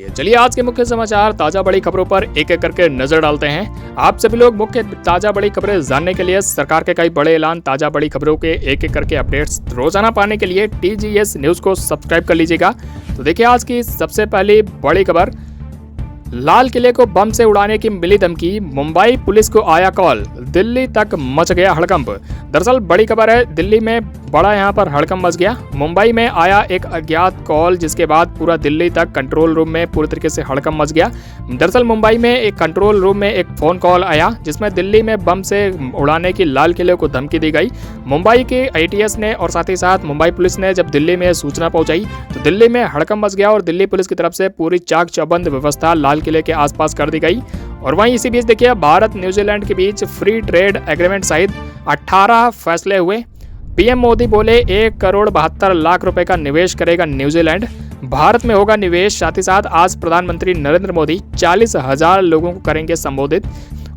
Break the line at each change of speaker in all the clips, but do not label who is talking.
चलिए आज के मुख्य समाचार ताजा बड़ी खबरों पर एक एक करके नजर डालते हैं। आप सभी लोग मुख्य ताजा बड़ी खबरें जानने के लिए, सरकार के कई बड़े ऐलान, ताजा बड़ी खबरों के एक एक करके अपडेट्स रोजाना पाने के लिए TGS न्यूज को सब्सक्राइब कर लीजिएगा। तो देखिए आज की सबसे पहली बड़ी खबर, लाल किले को बम से उड़ाने की मिली धमकी, मुंबई पुलिस को आया कॉल, दिल्ली तक मच गया हड़कंप। दरअसल बड़ी खबर है, दिल्ली में बड़ा यहां पर हड़कंप मच गया। मुंबई में आया एक अज्ञात कॉल, जिसके बाद पूरा दिल्ली तक कंट्रोल रूम में पूरी तरीके से हड़कंप मच गया। दरअसल मुंबई में एक कंट्रोल रूम में एक फोन कॉल आया, जिसमें दिल्ली में बम से उड़ाने की लाल किले को धमकी दी गई। मुंबई के ATS ने और साथ ही साथ मुंबई पुलिस ने जब दिल्ली में सूचना पहुंचाई तो दिल्ली में हड़कंप मच गया और दिल्ली पुलिस की तरफ से पूरी चाक चौबंद व्यवस्था लाल किले के आसपास कर दी गई। और वहीं इसी बीच देखिए, भारत न्यूजीलैंड के बीच फ्री ट्रेड एग्रीमेंट सहित 18 फैसले हुए। PM मोदी बोले 1,72,00,000 रुपए का निवेश करेगा न्यूजीलैंड, भारत में होगा निवेश। साथ ही साथ आज प्रधानमंत्री नरेंद्र मोदी 40,000 लोगों को करेंगे संबोधित।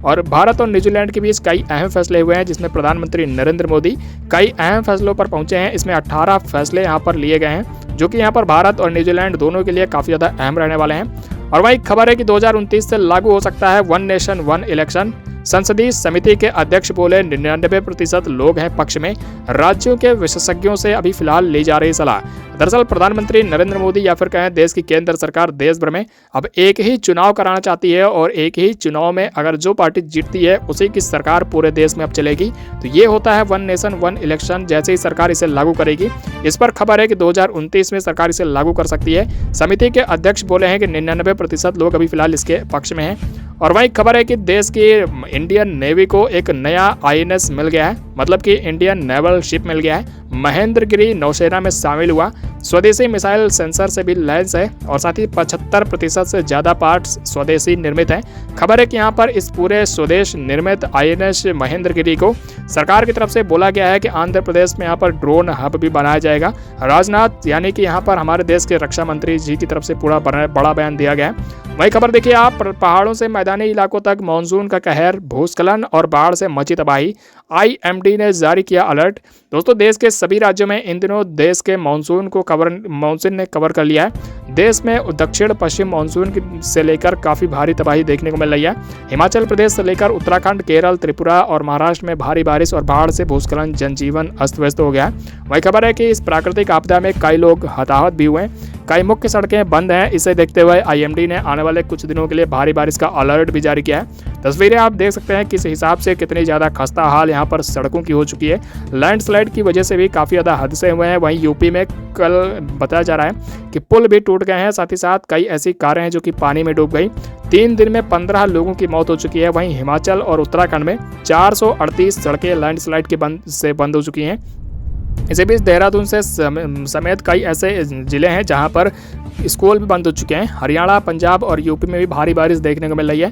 और भारत और न्यूजीलैंड के बीच कई अहम फैसले हुए हैं, जिसमें प्रधानमंत्री नरेंद्र मोदी कई अहम फैसलों पर पहुंचे हैं। इसमें 18 फैसले यहां पर लिए गए हैं, जो कि यहां पर भारत और न्यूजीलैंड दोनों के लिए काफ़ी ज़्यादा अहम रहने वाले हैं। और वही खबर है कि 2029 से लागू हो सकता है वन नेशन वन इलेक्शन। संसदीय समिति के अध्यक्ष बोले 99% लोग हैं पक्ष में, राज्यों के विशेषज्ञों से अभी फिलहाल ली जा रही सलाह। दरअसल प्रधानमंत्री नरेंद्र मोदी या फिर कहें देश की केंद्र सरकार देश भर में अब एक ही चुनाव कराना चाहती है और एक ही चुनाव में अगर जो पार्टी जीतती है उसी की सरकार पूरे देश में अब चलेगी। तो ये होता है वन नेशन वन इलेक्शन। जैसे ही सरकार इसे लागू करेगी, इस पर खबर है कि 2029 में सरकार इसे लागू कर सकती है। समिति के अध्यक्ष बोले हैं कि 99% लोग अभी फिलहाल इसके पक्ष में हैं। और वही खबर है कि देश की इंडियन नेवी को एक नया INS मिल गया है, मतलब कि इंडियन नेवल शिप मिल गया है। महेंद्रगिरी नौसेना में शामिल हुआ। स्वदेशी मिसाइल सेंसर से भी लैस है और साथ ही 75% से ज़्यादा पार्ट्स स्वदेशी निर्मित हैं। खबर है कि यहाँ पर इस पूरे स्वदेश निर्मित INS महेंद्रगिरी को सरकार की तरफ से बोला गया है कि आंध्र प्रदेश में यहाँ पर ड्रोन हब भी बनाया जाएगा। राजनाथ यानी कि यहाँ पर हमारे देश के रक्षा मंत्री जी की तरफ से पूरा बड़ा बयान दिया गया है। वही खबर देखिए आप, पहाड़ों से मैदानी इलाकों तक मानसून का कहर, भूस्खलन और बाढ़ से मची तबाही, IMD ने जारी किया अलर्ट। दोस्तों देश के सभी राज्यों में इन दिनों देश के मानसून ने कवर कर लिया है। देश में दक्षिण पश्चिम मानसून से लेकर काफ़ी भारी तबाही देखने को मिल रही है। हिमाचल प्रदेश से लेकर उत्तराखंड, केरल, त्रिपुरा और महाराष्ट्र में भारी बारिश और बाढ़ से भूस्खलन, जनजीवन अस्त व्यस्त हो गया है। वही खबर है कि इस प्राकृतिक आपदा में कई लोग हताहत भी हुए, कई मुख्य सड़कें बंद हैं। इसे देखते हुए IMD ने आने वाले कुछ दिनों के लिए भारी बारिश का अलर्ट भी जारी किया है। तस्वीरें आप देख सकते हैं किस हिसाब से कितनी ज़्यादा खस्ता हाल यहाँ पर सड़कों की हो चुकी है। लैंडस्लाइड की वजह से भी काफ़ी ज़्यादा हादसे हुए हैं। वहीं यूपी में कल बताया जा रहा है कि पुल भी टूट गए हैं। साथ ही साथ कई ऐसी कारें हैं जो कि पानी में डूब गई। 3 दिन में 15 लोगों की मौत हो चुकी है। वहीं हिमाचल और उत्तराखंड में 438 सड़कें लैंडस्लाइड के बंद हो चुकी हैं। इसी बीच देहरादून से समेत कई ऐसे जिले हैं जहां पर स्कूल भी बंद हो चुके हैं। हरियाणा, पंजाब और यूपी में भी भारी बारिश देखने को मिल रही है।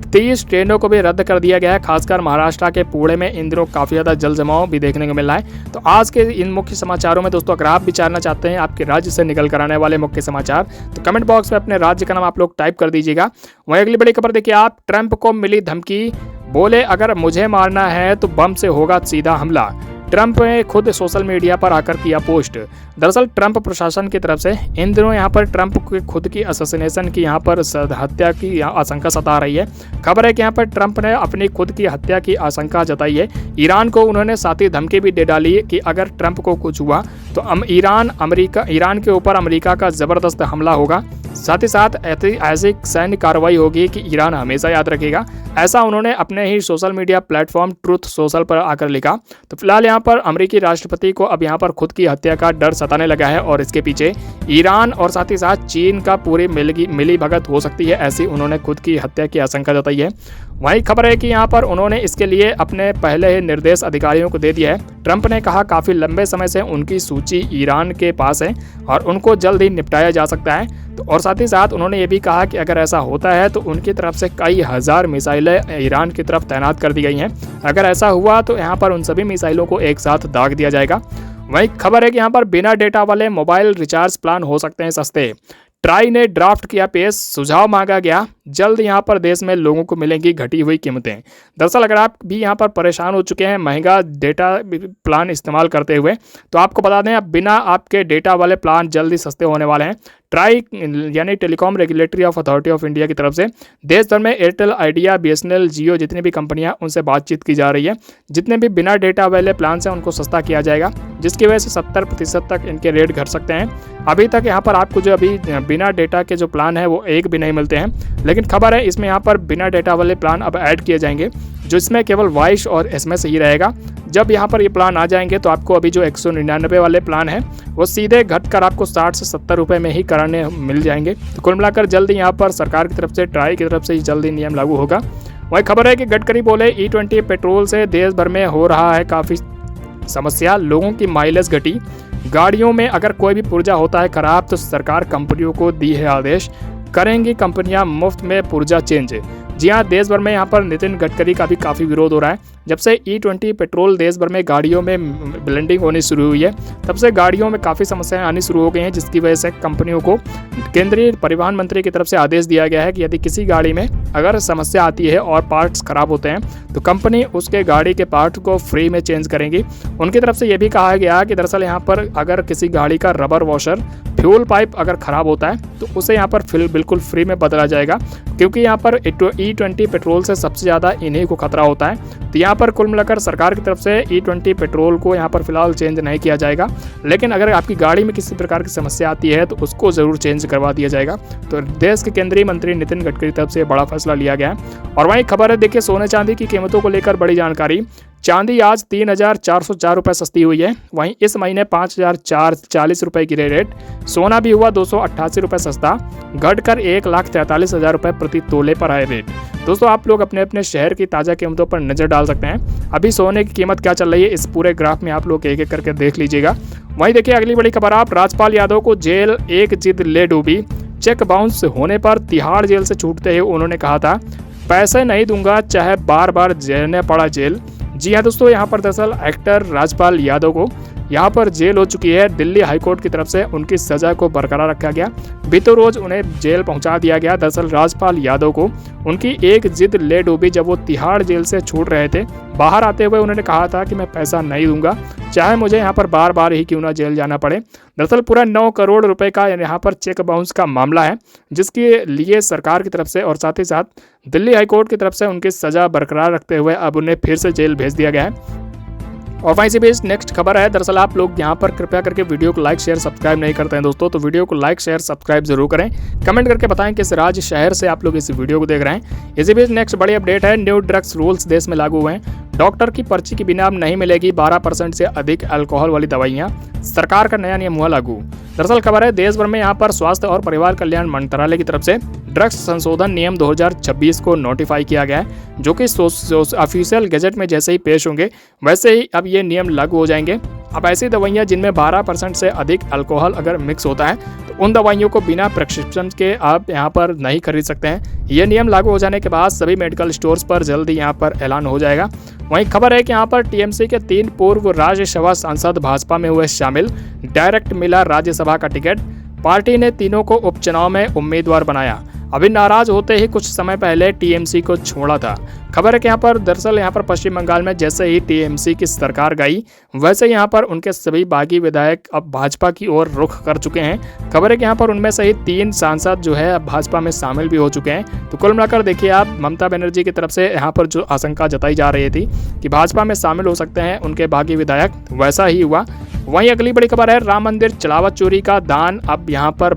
30 ट्रेनों को भी रद्द कर दिया गया है। खासकर महाराष्ट्र के पुणे में इन दिनों काफ़ी ज़्यादा जल जमाव भी देखने को मिल रहा है। तो आज के इन मुख्य समाचारों में दोस्तों, अगर आप भी जानना चाहते हैं आपके राज्य से निकल कर आने वाले मुख्य समाचार, तो कमेंट बॉक्स में अपने राज्य का नाम आप लोग टाइप कर दीजिएगा। वहीं अगली बड़ी खबर देखिए आप, ट्रंप को मिली धमकी, बोले अगर मुझे मारना है तो बम से होगा सीधा हमला। ट्रंप ने खुद सोशल मीडिया पर आकर किया पोस्ट। दरअसल ट्रंप प्रशासन की तरफ से इन दिनों यहाँ पर ट्रंप के खुद की असैसिनेशन की यहाँ पर हत्या की आशंका सता रही है। खबर है कि यहाँ पर ट्रंप ने अपनी खुद की हत्या की आशंका जताई है। ईरान को उन्होंने साथ ही धमकी भी दे डाली है कि अगर ट्रंप को कुछ हुआ तो ईरान के ऊपर अमेरिका का जबरदस्त हमला होगा। साथ ही साथ ऐसी सैन्य कार्रवाई होगी कि ईरान हमेशा याद रखेगा। ऐसा उन्होंने अपने ही social media platform Truth Social पर आकर लिखा। तो फिलहाल यहाँ पर अमेरिकी राष्ट्रपति को अब यहाँ पर खुद की हत्या का डर सताने लगा है और इसके पीछे ईरान और साथ ही साथ चीन का पूरी मिली भगत हो सकती है, ऐसी उन्होंने खुद की हत्या की आशंका जताई है। वहीं खबर है कि यहाँ पर उन्होंने इसके लिए अपने पहले ही निर्देश अधिकारियों को दे दिया है। ट्रंप ने कहा काफ़ी लंबे समय से उनकी सूची ईरान के पास है और उनको जल्द ही निपटाया जा सकता है। तो और साथ ही साथ उन्होंने ये भी कहा कि अगर ऐसा होता है तो उनकी तरफ से कई हज़ार मिसाइलें ईरान की तरफ तैनात कर दी गई हैं। अगर ऐसा हुआ तो यहाँ पर उन सभी मिसाइलों को एक साथ दाग दिया जाएगा। वहीं खबर है कि यहाँ पर बिना डेटा वाले मोबाइल रिचार्ज प्लान हो सकते हैं सस्ते। ट्राई ने ड्राफ्ट किया पेश, सुझाव मांगा गया। जल्द यहाँ पर देश में लोगों को मिलेंगी घटी हुई कीमतें। दरअसल अगर आप भी यहाँ पर परेशान हो चुके हैं महंगा डेटा प्लान इस्तेमाल करते हुए, तो आपको बता दें अब बिना आपके डेटा वाले प्लान जल्दी सस्ते होने वाले हैं। ट्राई यानी telecom regulatory of authority of India की तरफ से देश भर में एयरटेल, आइडिया, बीएसएनएल, जियो जितनी भी कंपनियां उनसे बातचीत की जा रही है। जितने भी बिना डेटा वाले प्लान हैं उनको सस्ता किया जाएगा, जिसकी वजह से 70% तक इनके रेट घट सकते हैं। अभी तक यहाँ पर आपको जो अभी बिना डेटा के जो प्लान है वो एक भी नहीं मिलते हैं, लेकिन खबर है इसमें यहाँ पर बिना डेटा वाले प्लान अब ऐड किए जाएंगे, जो इसमें केवल वॉइस और एसएमएस ही रहेगा। जब यहाँ पर ये प्लान आ जाएंगे तो आपको अभी जो 199 वाले प्लान है वो सीधे घटकर आपको 60 से 70 रुपये में ही कराने मिल जाएंगे। तो कुल मिलाकर जल्दी यहाँ पर सरकार की तरफ से, ट्राई की तरफ से जल्दी नियम लागू होगा। वही खबर है कि गडकरी बोले E20 पेट्रोल से देश भर में हो रहा है काफ़ी समस्या, लोगों की माइलेज घटी, गाड़ियों में अगर कोई भी पुर्जा होता है खराब तो सरकार कंपनियों को दी है आदेश, करेंगी कंपनियां मुफ्त में पुर्जा चेंज। जी हाँ, देश भर में यहाँ पर नितिन गडकरी का भी काफ़ी विरोध हो रहा है। जब से E20 पेट्रोल देश भर में गाड़ियों में ब्लेंडिंग होनी शुरू हुई है, तब से गाड़ियों में काफ़ी समस्याएं आनी शुरू हो गई हैं, जिसकी वजह से कंपनियों को केंद्रीय परिवहन मंत्री की तरफ से आदेश दिया गया है कि यदि किसी गाड़ी में अगर समस्या आती है और पार्ट्स खराब होते हैं तो कंपनी उसके गाड़ी के पार्ट को फ्री में चेंज करेंगी। उनकी तरफ से ये भी कहा गया कि दरअसल यहाँ पर अगर किसी गाड़ी का रबर वॉशर, फ्यूल पाइप अगर ख़राब होता है तो उसे यहाँ पर बिल्कुल फ्री में बदला जाएगा, क्योंकि यहाँ पर E20 पेट्रोल से सबसे ज़्यादा इन्हीं को खतरा होता है। तो यहाँ पर कुल मिलाकर सरकार की तरफ से E20 पेट्रोल को यहाँ पर फिलहाल चेंज नहीं किया जाएगा, लेकिन अगर आपकी गाड़ी में किसी प्रकार की समस्या आती है तो उसको ज़रूर चेंज करवा दिया जाएगा। तो देश के केंद्रीय मंत्री नितिन गडकरी की तरफ से बड़ा फैसला लिया गया है। और वहीं खबर है, देखिए सोने चांदी की कीमतों को लेकर बड़ी जानकारी। चांदी आज 3,404 रुपये सस्ती हुई है। वहीं इस महीने 5,440 रुपये की रेट। सोना भी हुआ 288 रुपये सस्ता, घटकर 1,43,000 रुपये प्रति तोले पर आए रेट। दोस्तों आप लोग अपने अपने शहर की ताज़ा कीमतों पर नज़र डाल सकते हैं। अभी सोने की कीमत क्या चल रही है इस पूरे ग्राफ में आप लोग एक एक करके देख लीजिएगा। वहीं देखिए अगली बड़ी खबर, आप राजपाल यादव को जेल एक जिद ले डूबी। चेक बाउंस होने पर तिहाड़ जेल से छूटते ही उन्होंने कहा था पैसे नहीं दूंगा चाहे बार बार जेलने पड़ा जेल। जी हाँ दोस्तों, यहाँ पर दरअसल एक्टर राजपाल यादव को यहाँ पर जेल हो चुकी है। दिल्ली हाईकोर्ट की तरफ से उनकी सजा को बरकरार रखा गया, बीते रोज उन्हें जेल पहुंचा दिया गया। दरअसल राजपाल यादव को उनकी एक जिद ले डूबी। जब वो तिहाड़ जेल से छूट रहे थे, बाहर आते हुए उन्होंने कहा था कि मैं पैसा नहीं दूंगा चाहे मुझे यहाँ पर बार बार ही क्यों ना जेल जाना पड़े। दरअसल पूरा 9 करोड़ रुपए का यहाँ पर चेक बाउंस का मामला है, जिसके लिए सरकार की तरफ से और साथ ही साथ दिल्ली हाईकोर्ट की तरफ से उनकी सजा बरकरार रखते हुए अब उन्हें फिर से जेल भेज दिया गया है। और वहीं से भी नेक्स्ट खबर है, दरअसल आप लोग यहाँ पर कृपया करके वीडियो को लाइक शेयर सब्सक्राइब नहीं करते हैं दोस्तों, तो वीडियो को लाइक शेयर सब्सक्राइब जरूर करें। कमेंट करके बताएं किस राज्य शहर से आप लोग इस वीडियो को देख रहे हैं। इसी बीच नेक्स्ट बड़ी अपडेट है, न्यू ड्रग्स रूल्स देश में लागू हुए हैं। डॉक्टर की पर्ची के बिना अब नहीं मिलेगी 12% से अधिक अल्कोहल वाली दवाइयाँ, सरकार का नया नियम हुआ लागू। दरअसल खबर है, देश भर में यहाँ पर स्वास्थ्य और परिवार कल्याण मंत्रालय की तरफ से ड्रग्स संशोधन नियम 2026 को नोटिफाई किया गया है, जो कि ऑफिशियल गजट में जैसे ही पेश होंगे वैसे ही अब ये नियम लागू हो जाएंगे। अब ऐसी दवाइयाँ जिनमें 12% से अधिक अल्कोहल अगर मिक्स होता है तो उन दवाइयों को बिना प्रिस्क्रिप्शन के आप यहाँ पर नहीं खरीद सकते हैं। ये नियम लागू हो जाने के बाद सभी मेडिकल स्टोर्स पर जल्दी यहाँ पर ऐलान हो जाएगा। वहीं खबर है कि यहाँ पर टीएमसी के 3 पूर्व राज्यसभा सांसद भाजपा में हुए शामिल, डायरेक्ट मिला राज्यसभा का टिकट, पार्टी ने तीनों को उपचुनाव में उम्मीदवार बनाया। अभी नाराज होते ही कुछ समय पहले टीएमसी को छोड़ा था। खबर है कि यहाँ पर दरअसल यहाँ पर पश्चिम बंगाल में जैसे ही टीएमसी की सरकार गई वैसे यहाँ पर उनके सभी बागी विधायक अब भाजपा की ओर रुख कर चुके हैं। खबर है कि यहाँ पर उनमें से ही 3 सांसद जो है अब भाजपा में शामिल भी हो चुके हैं। तो कुल मिलाकर देखिए आप, ममता बनर्जी की तरफ से यहाँ पर जो आशंका जताई जा रही थी कि भाजपा में शामिल हो सकते हैं उनके बागी विधायक, वैसा ही हुआ। वहीं अगली बड़ी खबर है, राम मंदिर चढ़ावा चोरी का दान अब यहाँ पर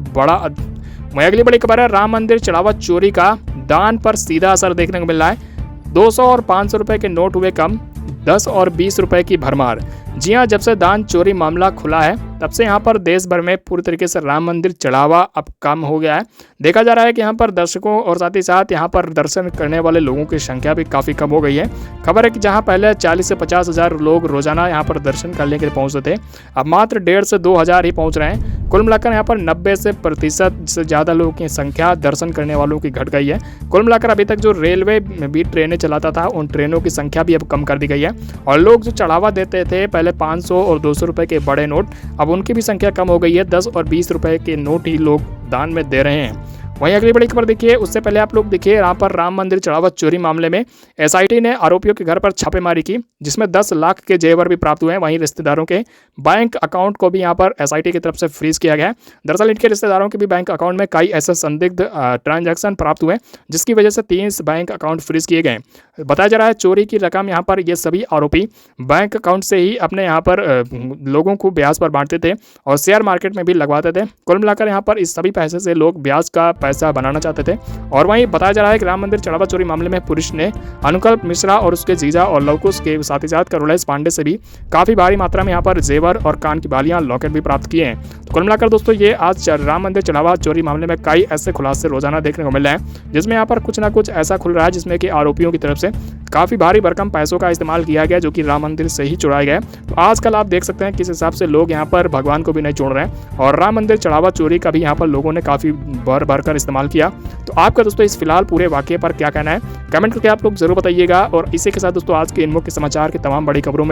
वहीं अगली बड़ी खबर है, राम मंदिर चढ़ावा चोरी का दान पर सीधा असर देखने को मिल रहा है। 200 और 500 रुपए के नोट हुए कम, 10 और 20 रुपए की भरमार। जी हाँ, जब से दान चोरी मामला खुला है तब से यहाँ पर देश भर में पूरी तरीके से राम मंदिर चढ़ावा अब कम हो गया है। देखा जा रहा है कि यहाँ पर दर्शकों और साथ ही साथ यहाँ पर दर्शन करने वाले लोगों की संख्या भी काफ़ी कम हो गई है। खबर है कि जहाँ पहले 40 से 50 हज़ार लोग रोजाना यहाँ पर दर्शन करने के लिए पहुँचते थे, अब मात्र 1.5 से 2 हज़ार ही पहुँच रहे हैं। कुल मिलाकर यहाँ पर 90% से ज़्यादा लोगों की संख्या दर्शन करने वालों की घट गई है। कुल मिलाकर अभी तक जो रेलवे भी ट्रेनें चलाता था उन ट्रेनों की संख्या भी अब कम कर दी गई है। और लोग जो चढ़ावा देते थे पहले 500 और 200 रुपए के बड़े नोट, अब उनकी भी संख्या कम हो गई है। 10 और 20 रुपए के नोट ही लोग दान में दे रहे हैं। वहीं अगली बड़ी खबर देखिए, उससे पहले आप लोग देखिए यहाँ पर राम मंदिर चढ़ावा चोरी मामले में एसआईटी ने आरोपियों के घर पर छापेमारी की, जिसमें 10 लाख के जेवर भी प्राप्त हुए हैं। वहीं रिश्तेदारों के बैंक अकाउंट को भी यहाँ पर एसआईटी की तरफ से फ्रीज किया गया है। दरअसल इनके रिश्तेदारों के भी बैंक अकाउंट में कई ऐसे संदिग्ध ट्रांजैक्शन प्राप्त हुए, जिसकी वजह से 30 बैंक अकाउंट फ्रीज किए गए। बताया जा रहा है चोरी की रकम यहाँ पर ये सभी आरोपी बैंक अकाउंट से ही अपने यहाँ पर लोगों को ब्याज पर बांटते थे और शेयर मार्केट में भी लगवाते थे। कुल मिलाकर यहाँ पर इस सभी पैसे से लोग ब्याज का पैसा बनाना चाहते थे। और वहीं बताया जा रहा है कि राम मंदिर चढ़ावा चोरी मामले में पुलिस ने अनुकल्प मिश्रा और उसके जीजा और लवकुश के साथ ही साथ करुणेश पांडे से भी काफी भारी मात्रा में यहाँ पर जेवर और कान की बालियां, लॉकेट भी प्राप्त किए हैं। तो कुल मिलाकर दोस्तों ये आज राम मंदिर चढ़ावा चोरी मामले में कई ऐसे खुलासे रोजाना देखने को मिल रहे हैं, जिसमें यहाँ पर कुछ ना कुछ ऐसा खुल रहा है जिसमें कि आरोपियों की तरफ से काफी भारी भरकम पैसों का इस्तेमाल किया गया, जो कि राम मंदिर से ही चुराया गया। तो आजकल आप देख सकते हैं किस हिसाब से लोग यहाँ पर भगवान को भी नहीं छोड़ रहे हैं और राम मंदिर चढ़ावा चोरी का भी यहाँ पर लोगों ने काफी भर कर इस्तेमाल किया। तो आपका दोस्तों इस फिलहाल पूरे वाकये पर क्या कहना है, कमेंट करके आप लोग जरूर बताइएगा। और इसी के साथ दोस्तों आज के इन मुख्य समाचार की तमाम बड़ी खबरों में